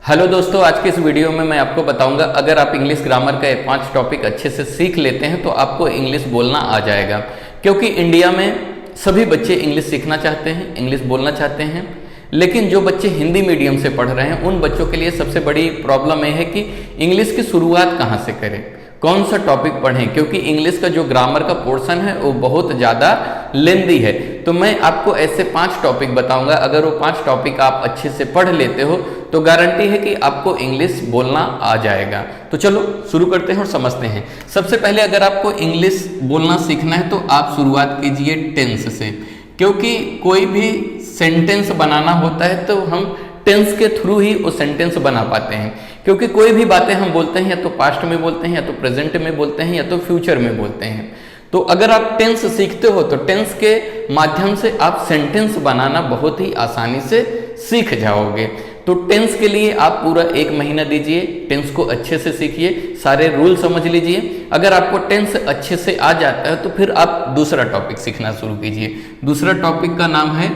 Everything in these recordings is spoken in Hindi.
हेलो दोस्तों, आज के इस वीडियो में मैं आपको बताऊंगा अगर आप इंग्लिश ग्रामर का 5 टॉपिक अच्छे से सीख लेते हैं तो आपको इंग्लिश बोलना आ जाएगा। क्योंकि इंडिया में सभी बच्चे इंग्लिश सीखना चाहते हैं, इंग्लिश बोलना चाहते हैं, लेकिन जो बच्चे हिंदी मीडियम से पढ़ रहे हैं उन बच्चों के लिए सबसे बड़ी प्रॉब्लम यह है कि इंग्लिश की शुरुआत कहाँ से करें, कौन सा टॉपिक पढ़ें, क्योंकि इंग्लिश का जो ग्रामर का पोर्शन है वो बहुत ज़्यादा लेंदी है। तो मैं आपको ऐसे 5 टॉपिक बताऊंगा, अगर वो 5 टॉपिक आप अच्छे से पढ़ लेते हो तो गारंटी है कि आपको इंग्लिश बोलना आ जाएगा। तो चलो शुरू करते हैं और समझते हैं। सबसे पहले अगर आपको इंग्लिश बोलना सीखना है तो आप शुरुआत कीजिए टेंस से, क्योंकि कोई भी सेंटेंस बनाना होता है तो हम टेंस के थ्रू ही वो सेंटेंस बना पाते हैं। क्योंकि कोई भी बातें हम बोलते हैं या तो पास्ट में बोलते हैं, या तो प्रेजेंट में बोलते हैं, या तो फ्यूचर में बोलते हैं। तो अगर आप टेंस सीखते हो तो टेंस के माध्यम से आप सेंटेंस बनाना बहुत ही आसानी से सीख जाओगे। तो टेंस के लिए आप पूरा 1 महीना दीजिए, टेंस को अच्छे से सीखिए, सारे रूल समझ लीजिए। अगर आपको टेंस अच्छे से आ जाता है तो फिर आप दूसरा टॉपिक सीखना शुरू कीजिए। दूसरा टॉपिक का नाम है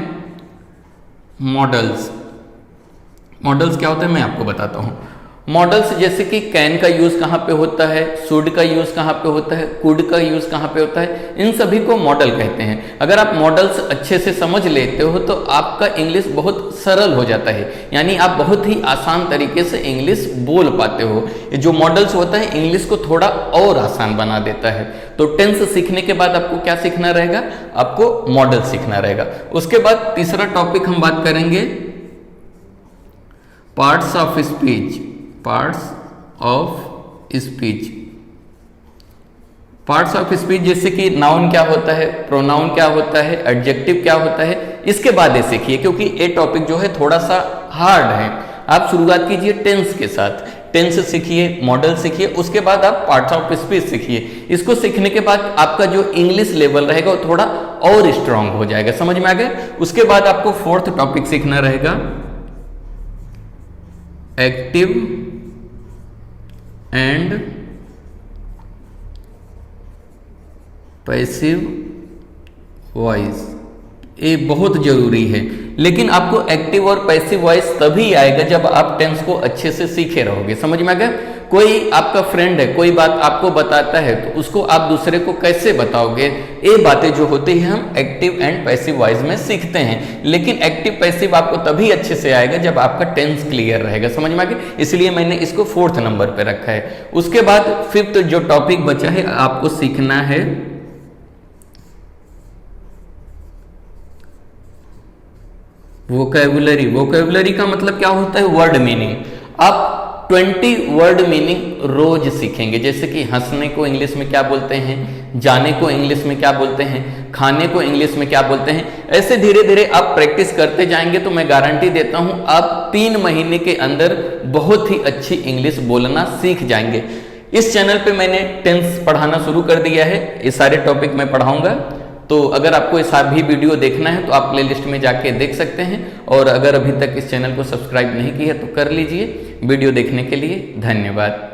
मॉडल्स। मॉडल्स क्या होता है मैं आपको बताता हूँ। मॉडल्स जैसे कि कैन का यूज कहाँ पे होता है, शुड का यूज कहाँ पे होता है, कुड का यूज कहाँ पे होता है, इन सभी को मॉडल कहते हैं। अगर आप मॉडल्स अच्छे से समझ लेते हो तो आपका इंग्लिश बहुत सरल हो जाता है, यानी आप बहुत ही आसान तरीके से इंग्लिश बोल पाते हो। जो मॉडल्स होता है इंग्लिश को थोड़ा और आसान बना देता है। तो टेंस सीखने के बाद आपको क्या सीखना रहेगा, आपको मॉडल सीखना रहेगा। उसके बाद तीसरा टॉपिक हम बात करेंगे parts of speech. Parts of speech, parts of speech जैसे कि नाउन क्या होता है, प्रोनाउन क्या होता है, एडजेक्टिव क्या होता है, इसके बाद ये सीखिए, क्योंकि ये टॉपिक जो है थोड़ा सा हार्ड है। आप शुरुआत कीजिए टेंस के साथ, टेंस सीखिए, मॉडल सीखिए, उसके बाद आप पार्ट्स ऑफ स्पीच सीखिए। इसको सीखने के बाद आपका जो इंग्लिश लेवल रहेगा वो थोड़ा और स्ट्रांग हो जाएगा। समझ में आ गया। उसके बाद आपको 4th टॉपिक सीखना रहेगा एक्टिव एंड पैसिव वॉइस। ये बहुत जरूरी है, लेकिन आपको एक्टिव और पैसिव वॉइस तभी आएगा जब आप टेंस को अच्छे से सीखे रहोगे। समझ में आ गया। कोई आपका फ्रेंड है, कोई बात आपको बताता है तो उसको आप दूसरे को कैसे बताओगे, ये बातें जो होती है हम एक्टिव एंड पैसिव वॉइस में सीखते हैं। लेकिन एक्टिव पैसिव आपको तभी अच्छे से आएगा जब आपका टेंस क्लियर रहेगा। समझ में आ गया। इसलिए मैंने इसको 4th नंबर पे रखा है। उसके बाद 5th जो टॉपिक बचा है आपको सीखना है वोकैबुलरी। वोकैबुलरी का मतलब क्या होता है, वर्ड मीनिंग। आप 20 वर्ड मीनिंग रोज सीखेंगे। जैसे कि हंसने को इंग्लिश में क्या बोलते हैं, जाने को इंग्लिश में क्या बोलते हैं, खाने को इंग्लिश में क्या बोलते हैं। ऐसे धीरे धीरे आप प्रैक्टिस करते जाएंगे तो मैं गारंटी देता हूं आप 3 महीने के अंदर बहुत ही अच्छी इंग्लिश बोलना सीख जाएंगे। इस चैनल पे मैंने टेंस पढ़ाना शुरू कर दिया है, ये सारे टॉपिक मैं पढ़ाऊंगा। तो अगर आपको ये सारी वीडियो देखना है तो आप प्लेलिस्ट में जाके देख सकते हैं। और अगर अभी तक इस चैनल को सब्सक्राइब नहीं किया तो कर लीजिए। वीडियो देखने के लिए धन्यवाद।